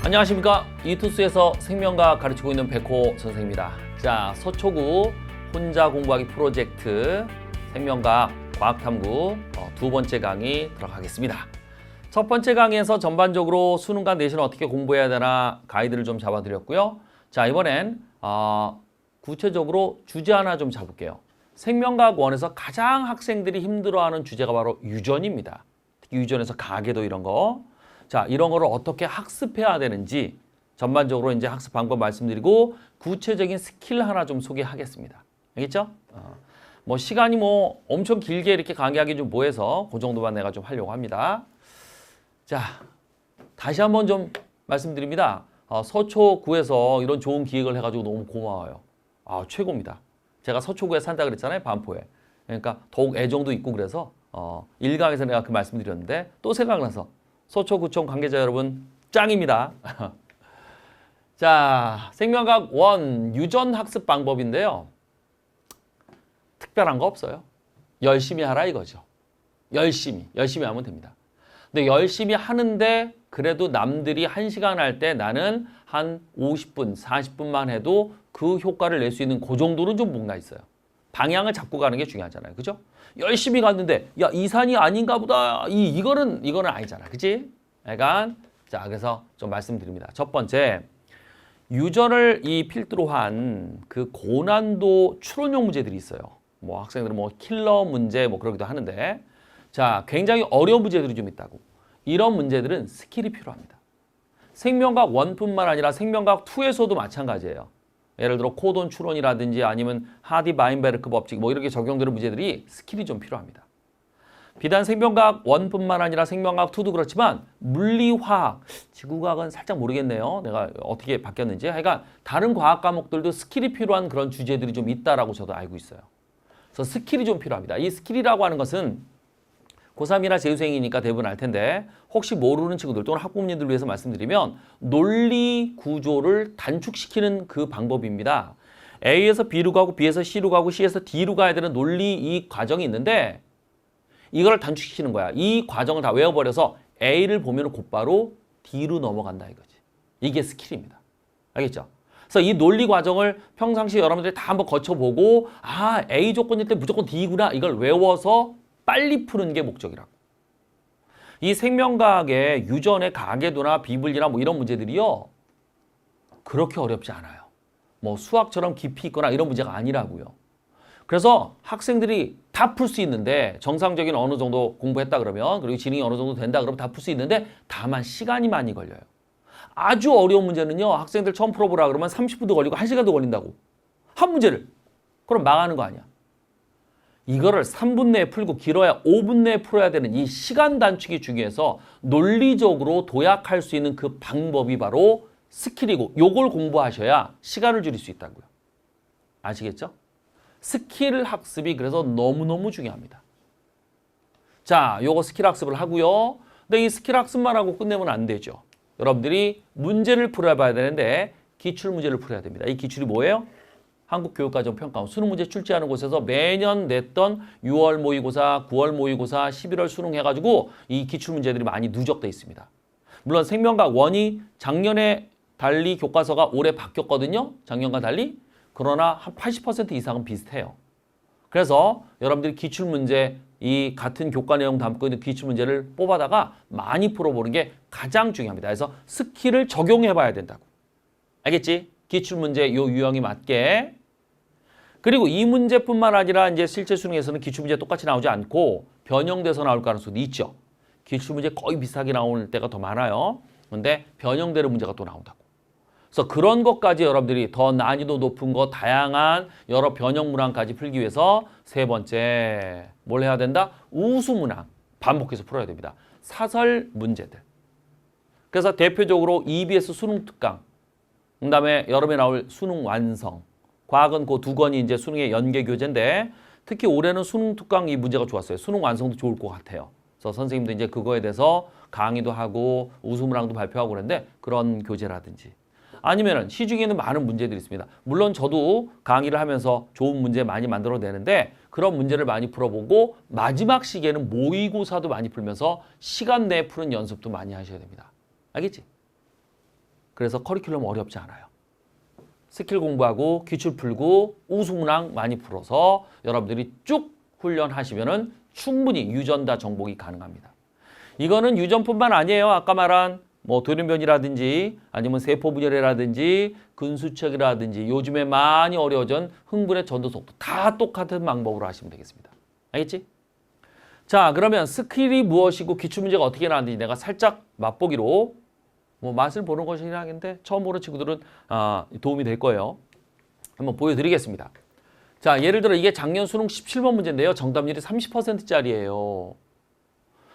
안녕하십니까. 이투스에서 생명과학 가르치고 있는 백호 선생입니다. 자, 서초구 혼자 공부하기 프로젝트 생명과학 과학탐구 두 번째 강의 들어가겠습니다. 첫 번째 강의에서 전반적으로 수능과 내신을 어떻게 공부해야 되나 가이드를 좀 잡아드렸고요. 자, 이번엔 구체적으로 주제 하나 좀 잡을게요. 생명과학 1에서 가장 학생들이 힘들어하는 주제가 바로 유전입니다. 특히 유전에서 가계도 이런 거. 자, 이런 거를 어떻게 학습해야 되는지 전반적으로 이제 학습 방법 말씀드리고 구체적인 스킬 하나 좀 소개하겠습니다. 알겠죠? 시간이 엄청 길게 이렇게 강의하기 좀 뭐해서 그 정도만 내가 좀 하려고 합니다. 자, 다시 한번 좀 말씀드립니다. 서초구에서 이런 좋은 기획을 해가지고 너무 고마워요. 최고입니다. 제가 서초구에 산다 그랬잖아요. 반포에. 그러니까 더욱 애정도 있고 그래서 1강에서 내가 그 말씀드렸는데 또 생각나서 서초구청 관계자 여러분 짱입니다. 자, 생명과학 1 유전 학습 방법인데요. 특별한 거 없어요. 열심히 하라 이거죠. 열심히 하면 됩니다. 근데 열심히 하는데 그래도 남들이 1시간 할 때 나는 한 50분, 40분만 해도 그 효과를 낼 수 있는 그 정도는 좀 뭔가 있어요. 방향을 잡고 가는 게 중요하잖아요. 그죠? 열심히 갔는데 야, 이 산이 아닌가 보다. 이거는 아니잖아. 그치? 약간 자, 그래서 좀 말씀드립니다. 첫 번째, 유전을 필두로 한 그 고난도 추론형 문제들이 있어요. 학생들은 킬러 문제 그러기도 하는데 자, 굉장히 어려운 문제들이 좀 있다고. 이런 문제들은 스킬이 필요합니다. 생명과학 1뿐만 아니라 생명과학 2에서도 마찬가지예요. 예를 들어 코돈 추론이라든지 아니면 하디-바인베르크 법칙 이렇게 적용되는 문제들이 스킬이 좀 필요합니다. 비단 생명과학 1뿐만 아니라 생명과학 2도 그렇지만 물리화학, 지구과학은 살짝 모르겠네요. 내가 어떻게 바뀌었는지. 하여간 다른 과학 과목들도 스킬이 필요한 그런 주제들이 좀 있다라고 저도 알고 있어요. 그래서 스킬이 좀 필요합니다. 이 스킬이라고 하는 것은 고3이나 재수생이니까 대부분 알 텐데 혹시 모르는 친구들 또는 학부모님들 위해서 말씀드리면 논리 구조를 단축시키는 그 방법입니다. A에서 B로 가고 B에서 C로 가고 C에서 D로 가야 되는 논리 이 과정이 있는데 이걸 단축시키는 거야. 이 과정을 다 외워버려서 A를 보면 곧바로 D로 넘어간다 이거지. 이게 스킬입니다. 알겠죠? 그래서 이 논리 과정을 평상시에 여러분들이 다 한번 거쳐보고 A 조건일 때 무조건 D구나 이걸 외워서 빨리 푸는 게 목적이라고. 이 생명과학의 유전의 가계도나 비분리나 이런 문제들이요. 그렇게 어렵지 않아요. 수학처럼 깊이 있거나 이런 문제가 아니라고요. 그래서 학생들이 다 풀 수 있는데 정상적인 어느 정도 공부했다 그러면 그리고 지능이 어느 정도 된다 그러면 다 풀 수 있는데 다만 시간이 많이 걸려요. 아주 어려운 문제는요. 학생들 처음 풀어보라 그러면 30분도 걸리고 1시간도 걸린다고. 한 문제를. 그럼 망하는 거 아니야. 이거를 3분 내에 풀고 길어야 5분 내에 풀어야 되는 이 시간 단축이 중요해서 논리적으로 도약할 수 있는 그 방법이 바로 스킬이고 요걸 공부하셔야 시간을 줄일 수 있다고요. 아시겠죠? 스킬 학습이 그래서 너무너무 중요합니다. 자, 요거 스킬 학습을 하고요. 근데 이 스킬 학습만 하고 끝내면 안 되죠. 여러분들이 문제를 풀어봐야 되는데 기출 문제를 풀어야 됩니다. 이 기출이 뭐예요? 한국교육과정평가원 수능 문제 출제하는 곳에서 매년 냈던 6월 모의고사, 9월 모의고사, 11월 수능 해가지고 이 기출 문제들이 많이 누적돼 있습니다. 물론 생명과학 1이 작년에 달리 교과서가 올해 바뀌었거든요. 작년과 달리. 그러나 한 80% 이상은 비슷해요. 그래서 여러분들이 기출 문제, 이 같은 교과 내용 담고 있는 기출 문제를 뽑아다가 많이 풀어보는 게 가장 중요합니다. 그래서 스킬을 적용해 봐야 된다고. 알겠지? 기출 문제 요 유형에 맞게. 그리고 이 문제뿐만 아니라 이제 실제 수능에서는 기출 문제 똑같이 나오지 않고 변형돼서 나올 가능성도 있죠. 기출 문제 거의 비슷하게 나올 때가 더 많아요. 근데 변형되는 문제가 또 나온다고. 그래서 그런 것까지 여러분들이 더 난이도 높은 거 다양한 여러 변형 문항까지 풀기 위해서 세 번째 뭘 해야 된다? 우수 문항 반복해서 풀어야 됩니다. 사설 문제들. 그래서 대표적으로 EBS 수능 특강, 그다음에 여름에 나올 수능 완성, 과학은 그 두 권이 이제 수능의 연계 교재인데 특히 올해는 수능 특강 이 문제가 좋았어요. 수능 완성도 좋을 것 같아요. 그래서 선생님도 이제 그거에 대해서 강의도 하고 우수 문항도 발표하고 그러는데 그런 교재라든지 아니면은 시중에는 많은 문제들이 있습니다. 물론 저도 강의를 하면서 좋은 문제 많이 만들어내는데 그런 문제를 많이 풀어보고 마지막 시기에는 모의고사도 많이 풀면서 시간 내에 푸는 연습도 많이 하셔야 됩니다. 알겠지? 그래서 커리큘럼 어렵지 않아요. 스킬 공부하고 기출 풀고 우수문항 많이 풀어서 여러분들이 쭉 훈련하시면은 충분히 유전자 정복이 가능합니다. 이거는 유전뿐만 아니에요. 아까 말한 뭐 돌연변이라든지 아니면 세포 분열이라든지 근수척이라든지 요즘에 많이 어려워진 흥분의 전도 속도 다 똑같은 방법으로 하시면 되겠습니다. 알겠지? 자, 그러면 스킬이 무엇이고 기출문제가 어떻게 나왔는지 내가 살짝 맛보기로 뭐 맛을 보는 것이긴 하겠는데 처음 보는 친구들은 도움이 될 거예요. 한번 보여드리겠습니다. 자, 예를 들어 이게 작년 수능 17번 문제인데요. 정답률이 30%짜리예요.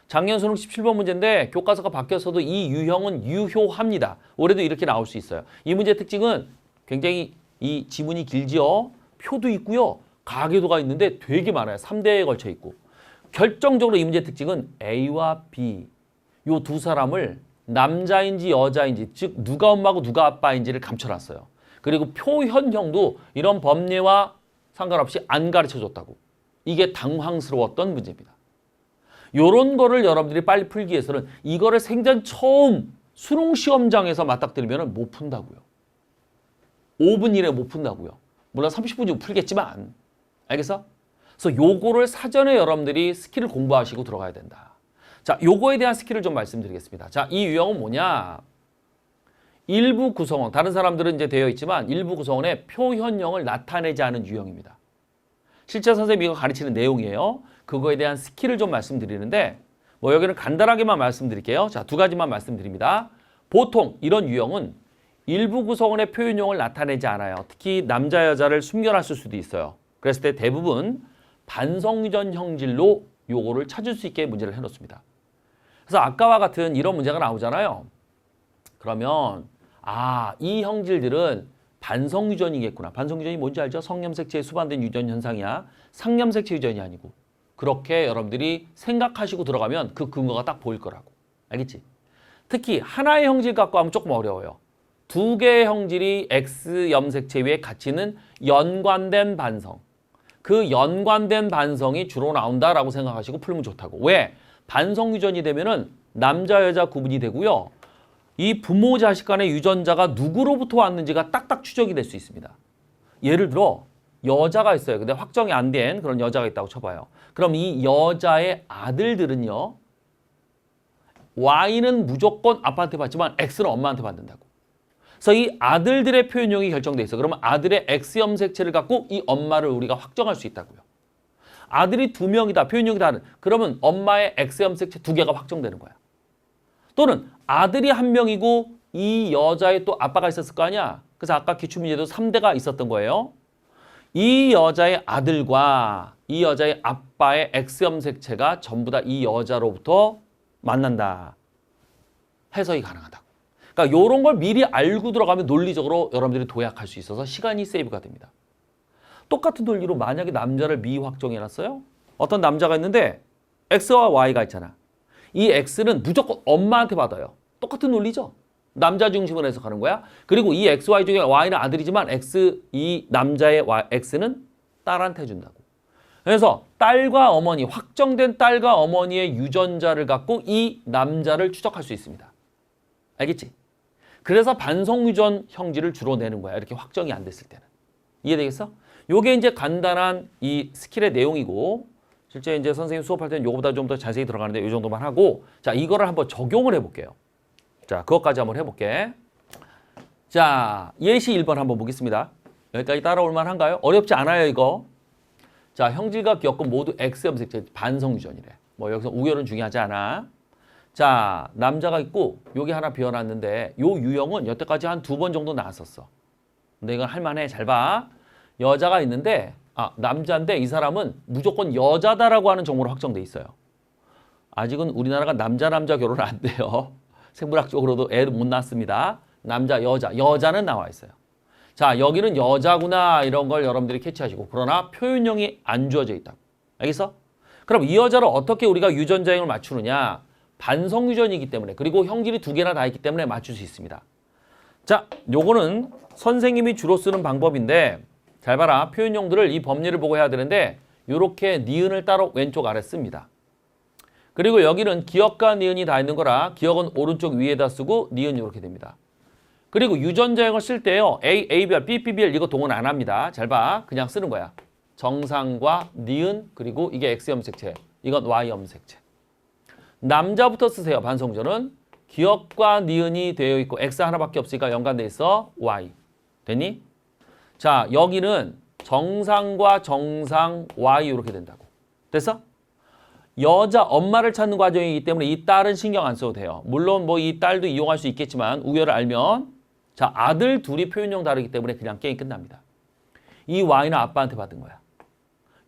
작년 수능 17번 문제인데 교과서가 바뀌었어도 이 유형은 유효합니다. 올해도 이렇게 나올 수 있어요. 이 문제 특징은 굉장히 이 지문이 길지요. 표도 있고요. 가계도가 있는데 되게 많아요. 3대에 걸쳐 있고. 결정적으로 이 문제 특징은 A와 B 요 두 사람을 남자인지 여자인지 즉 누가 엄마고 누가 아빠인지를 감춰놨어요. 그리고 표현형도 이런 법례와 상관없이 안 가르쳐줬다고. 이게 당황스러웠던 문제입니다. 요런 거를 여러분들이 빨리 풀기 위해서는 이거를 생전 처음 수능 시험장에서 맞닥뜨리면 못 푼다고요. 5분 이내 못 푼다고요. 물론 30분 중 풀겠지만. 알겠어? 그래서 요거를 사전에 여러분들이 스킬을 공부하시고 들어가야 된다. 자, 요거에 대한 스킬을 좀 말씀드리겠습니다. 자, 이 유형은 뭐냐? 일부 구성원, 다른 사람들은 이제 되어 있지만 일부 구성원의 표현형을 나타내지 않은 유형입니다. 실제 선생님이 이거 가르치는 내용이에요. 그거에 대한 스킬을 좀 말씀드리는데 뭐 여기는 간단하게만 말씀드릴게요. 자, 두 가지만 말씀드립니다. 보통 이런 유형은 일부 구성원의 표현형을 나타내지 않아요. 특히 남자, 여자를 숨겨놨을 수도 있어요. 그랬을 때 대부분 반성유전 형질로 요거를 찾을 수 있게 문제를 해놓습니다. 그래서 아까와 같은 이런 문제가 나오잖아요. 그러면 이 형질들은 반성유전이겠구나. 반성유전이 뭔지 알죠? 성염색체에 수반된 유전 현상이야. 상염색체 유전이 아니고. 그렇게 여러분들이 생각하시고 들어가면 그 근거가 딱 보일 거라고. 알겠지? 특히 하나의 형질 갖고 하면 조금 어려워요. 두 개의 형질이 X 염색체 위에 같이 있는 연관된 반성. 그 연관된 반성이 주로 나온다라고 생각하시고 풀면 좋다고. 왜? 반성 유전이 되면은 남자, 여자 구분이 되고요. 이 부모, 자식 간의 유전자가 누구로부터 왔는지가 딱딱 추적이 될 수 있습니다. 예를 들어 여자가 있어요. 근데 확정이 안 된 그런 여자가 있다고 쳐봐요. 그럼 이 여자의 아들들은요. Y는 무조건 아빠한테 받지만 X는 엄마한테 받는다고. 그래서 이 아들들의 표현형이 결정돼 있어. 그러면 아들의 X 염색체를 갖고 이 엄마를 우리가 확정할 수 있다고요. 아들이 2명이다. 표현형이 다른. 그러면 엄마의 X 염색체 2개가 확정되는 거야. 또는 아들이 1명이고 이 여자의 또 아빠가 있었을 거 아니야. 그래서 아까 기출문제도 3대가 있었던 거예요. 이 여자의 아들과 이 여자의 아빠의 X 염색체가 전부 다 이 여자로부터 만난다. 해석이 가능하다고. 그러니까 이런 걸 미리 알고 들어가면 논리적으로 여러분들이 도약할 수 있어서 시간이 세이브가 됩니다. 똑같은 논리로 만약에 남자를 미확정해놨어요. 어떤 남자가 있는데 X와 Y가 있잖아. 이 X는 무조건 엄마한테 받아요. 똑같은 논리죠. 남자 중심으로 해석하는 거야. 그리고 이 X, Y 중에 Y는 아들이지만 이 남자의 X는 딸한테 준다고. 그래서 딸과 어머니, 확정된 딸과 어머니의 유전자를 갖고 이 남자를 추적할 수 있습니다. 알겠지? 그래서 반성유전 형질을 주로 내는 거야. 이렇게 확정이 안 됐을 때는. 이해되겠어? 요게 이제 간단한 이 스킬의 내용이고 실제 이제 선생님 수업할 때는 요거보다 좀 더 자세히 들어가는데 요 정도만 하고 자, 이거를 한번 적용을 해볼게요. 자, 그것까지 한번 해볼게. 자, 예시 1번 한번 보겠습니다. 여기까지 따라올 만한가요? 어렵지 않아요, 이거. 자, 형질과 기억권 모두 X 염색체 반성유전이래. 뭐 여기서 우열은 중요하지 않아. 자, 남자가 있고 여기 하나 비워놨는데 요 유형은 여태까지 한 2번 정도 나왔었어. 근데 이건 할만해. 잘 봐. 여자가 있는데 남자인데 이 사람은 무조건 여자다라고 하는 정보로 확정돼 있어요. 아직은 우리나라가 남자 결혼 안 돼요. 생물학적으로도 애를 못 낳습니다. 남자, 여자는 나와 있어요. 자, 여기는 여자구나 이런 걸 여러분들이 캐치하시고 그러나 표현형이 안 주어져 있다. 알겠어? 그럼 이 여자를 어떻게 우리가 유전자형을 맞추느냐? 반성유전이기 때문에 그리고 형질이 2개나 다 있기 때문에 맞출 수 있습니다. 자, 요거는 선생님이 주로 쓰는 방법인데 잘 봐라. 표현형들을 이 법리를 보고 해야 되는데 요렇게 니은을 따로 왼쪽 아래 씁니다. 그리고 여기는 기억과 니은이 다 있는 거라 기억은 오른쪽 위에다 쓰고 니은 이렇게 됩니다. 그리고 유전자형을 쓸 때요. A, ABR, BBBL 이거 동원 안 합니다. 잘 봐. 그냥 쓰는 거야. 정상과 니은 그리고 이게 X 염색체. 이건 Y 염색체. 남자부터 쓰세요. 반성유전은. 기억과 니은이 되어 있고 X 하나밖에 없으니까 연관돼 있어. Y. 됐니? 자, 여기는 정상과 정상 Y 이렇게 된다고. 됐어? 여자 엄마를 찾는 과정이기 때문에 이 딸은 신경 안 써도 돼요. 물론 뭐 이 딸도 이용할 수 있겠지만 우열을 알면 자, 아들 둘이 표현형 다르기 때문에 그냥 게임 끝납니다. 이 Y는 아빠한테 받은 거야.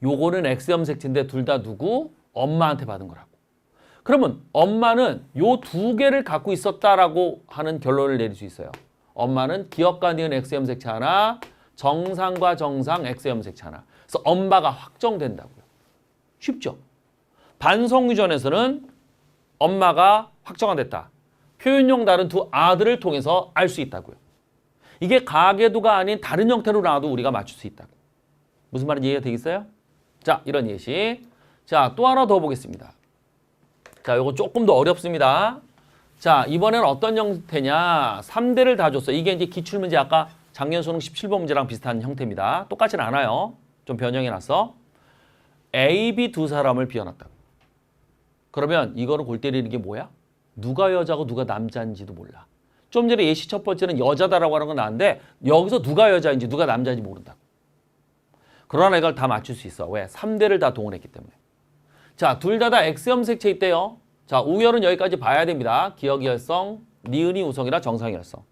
요거는 X 염색체인데 둘 다 누구? 엄마한테 받은 거라고. 그러면 엄마는 요 두 개를 갖고 있었다라고 하는 결론을 내릴 수 있어요. 엄마는 기억과 니은 X 염색체 하나, 정상과 정상 X 염색체 하나. 그래서 엄마가 확정된다고요. 쉽죠? 반성유전에서는 엄마가 확정이 됐다. 표현형 다른 두 아들을 통해서 알 수 있다고요. 이게 가계도가 아닌 다른 형태로 나와도 우리가 맞출 수 있다고. 무슨 말인지 이해가 되겠어요? 자, 이런 예시. 자, 또 하나 더 보겠습니다. 자, 요거 조금 더 어렵습니다. 자, 이번에는 어떤 형태냐. 3대를 다 줬어. 이게 이제 기출문제 아까 작년 수능 17번 문제랑 비슷한 형태입니다. 똑같진 않아요. 좀 변형해놨어. A, B 두 사람을 비워놨다. 그러면 이거를 골 때리는 게 뭐야? 누가 여자고 누가 남자인지도 몰라. 좀 전에 예시 첫 번째는 여자다라고 하는 건 나은데 여기서 누가 여자인지 누가 남자인지 모른다고. 그러나 이걸 다 맞출 수 있어. 왜? 3대를 다 동원했기 때문에. 자, 둘 다 X 염색체 있대요. 자, 우열은 여기까지 봐야 됩니다. 기억이 열성, 니은이 우성이라 정상이 열성.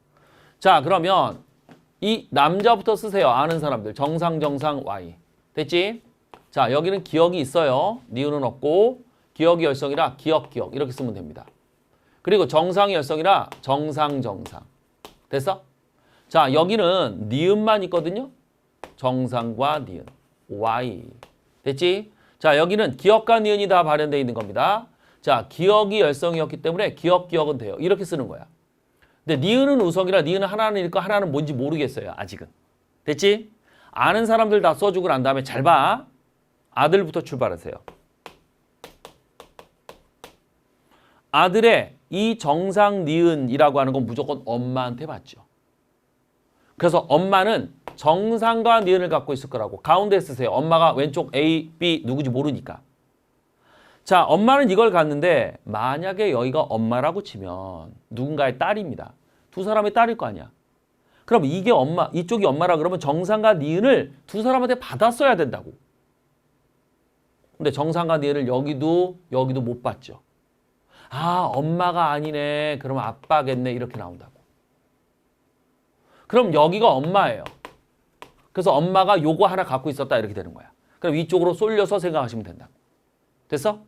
자, 그러면 이 남자부터 쓰세요. 아는 사람들. 정상, 정상, Y. 됐지? 자, 여기는 기억이 있어요. 니은은 없고 기억이 열성이라 기억, 기억 이렇게 쓰면 됩니다. 그리고 정상이 열성이라 정상, 정상. 됐어? 자, 여기는 니은만 있거든요. 정상과 니은. Y. 됐지? 자, 여기는 기억과 니은이 다 발현되어 있는 겁니다. 자, 기억이 열성이었기 때문에 기억, 기억은 돼요. 이렇게 쓰는 거야. 근데 니은은 우성이라 니은은 하나는 읽고 하나는 뭔지 모르겠어요. 아직은. 됐지? 아는 사람들 다 써주고 난 다음에 잘 봐. 아들부터 출발하세요. 아들의 이 정상 니은이라고 하는 건 무조건 엄마한테 받죠. 그래서 엄마는 정상과 니은을 갖고 있을 거라고. 가운데 쓰세요. 엄마가 왼쪽 A, B 누구지 모르니까. 자, 엄마는 이걸 갖는데 만약에 여기가 엄마라고 치면 누군가의 딸입니다. 두 사람의 딸일 거 아니야. 그럼 이게 엄마, 이쪽이 엄마라 그러면 정상과 니은을 두 사람한테 받았어야 된다고. 근데 정상과 니은을 여기도 못 받죠. 아, 엄마가 아니네. 그러면 아빠겠네. 이렇게 나온다고. 그럼 여기가 엄마예요. 그래서 엄마가 요거 하나 갖고 있었다 이렇게 되는 거야. 그럼 이쪽으로 쏠려서 생각하시면 된다고. 됐어?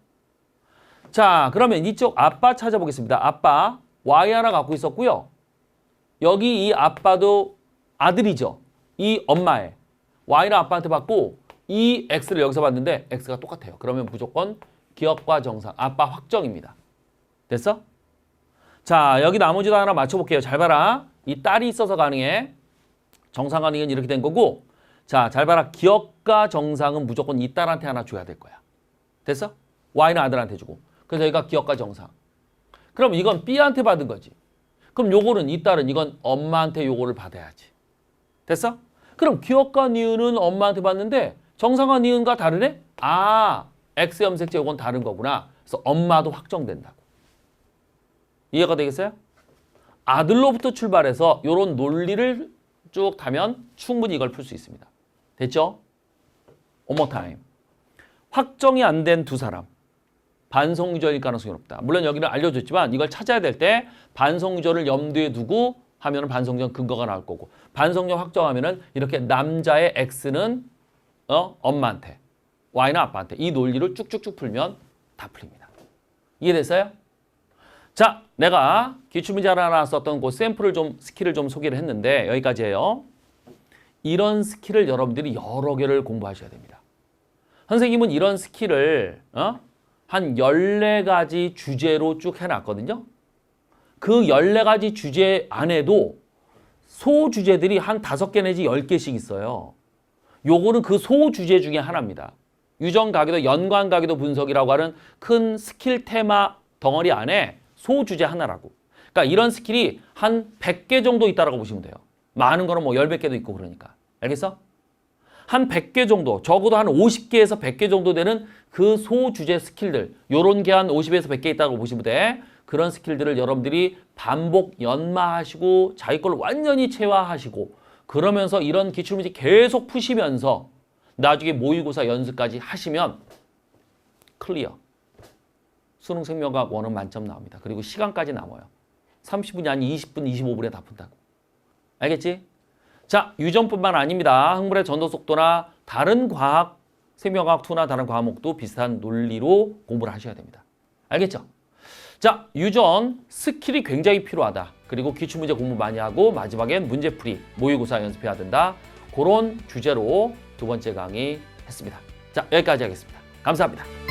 자, 그러면 이쪽 아빠 찾아보겠습니다. 아빠 Y 하나 갖고 있었고요. 여기 이 아빠도 아들이죠. 이 엄마의 Y는 아빠한테 받고 이 X를 여기서 받는데 X가 똑같아요. 그러면 무조건 기억과 정상 아빠 확정입니다. 됐어? 자, 여기 나머지도 하나 맞춰볼게요. 잘 봐라. 이 딸이 있어서 가능해. 정상과 니은 이렇게 된 거고. 자, 잘 봐라. 기억과 정상은 무조건 이 딸한테 하나 줘야 될 거야. 됐어? Y는 아들한테 주고. 그래서 여기가 기억과 정상. 그럼 이건 B한테 받은 거지. 그럼 요거는 이 딸은 이건 엄마한테 요거를 받아야지. 됐어? 그럼 기억과 니은은 엄마한테 받는데 정상과 니은과 다르네? 아, X 염색체 요건 다른 거구나. 그래서 엄마도 확정된다고. 이해가 되겠어요? 아들로부터 출발해서 이런 논리를 쭉 타면 충분히 이걸 풀 수 있습니다. 됐죠? One more time. 확정이 안 된 두 사람. 반성유전일 가능성이 높다. 물론 여기는 알려줬지만 이걸 찾아야 될 때 반성유전을 염두에 두고 하면 반성유전 근거가 나올 거고 반성유전 확정하면 이렇게 남자의 X는 엄마한테 Y는 아빠한테 이 논리를 쭉쭉쭉 풀면 다 풀립니다. 이해됐어요? 자, 내가 기출문제 하나 썼던 그 샘플을 좀 스킬을 좀 소개를 했는데 여기까지예요. 이런 스킬을 여러분들이 여러 개를 공부하셔야 됩니다. 선생님은 이런 스킬을 한 14가지 주제로 쭉 해놨거든요. 그 14가지 주제 안에도 소주제들이 한 5개 내지 10개씩 있어요. 요거는 그 소주제 중에 하나입니다. 유전가계도 연관가계도 분석이라고 하는 큰 스킬 테마 덩어리 안에 소주제 하나라고. 그러니까 이런 스킬이 한 100개 정도 있다라고 보시면 돼요. 많은 거는 뭐 10몇 개도 있고 그러니까. 알겠어? 한 100개 정도, 적어도 한 50개에서 100개 정도 되는 그 소주제 스킬들, 요런 게 한 50에서 100개 있다고 보시면 돼. 그런 스킬들을 여러분들이 반복 연마하시고 자기 걸 완전히 체화하시고 그러면서 이런 기출문제 계속 푸시면서 나중에 모의고사 연습까지 하시면 클리어. 수능 생명과학 원은 만점 나옵니다. 그리고 시간까지 남아요. 30분이 아닌 20분, 25분에 다 푼다고. 알겠지? 자, 유전뿐만 아닙니다. 흥분의 전도 속도나 다른 과학, 생명과학 2나 다른 과목도 비슷한 논리로 공부를 하셔야 됩니다. 알겠죠? 자, 유전 스킬이 굉장히 필요하다. 그리고 기출문제 공부 많이 하고 마지막엔 문제풀이, 모의고사 연습해야 된다. 그런 주제로 두 번째 강의 했습니다. 자, 여기까지 하겠습니다. 감사합니다.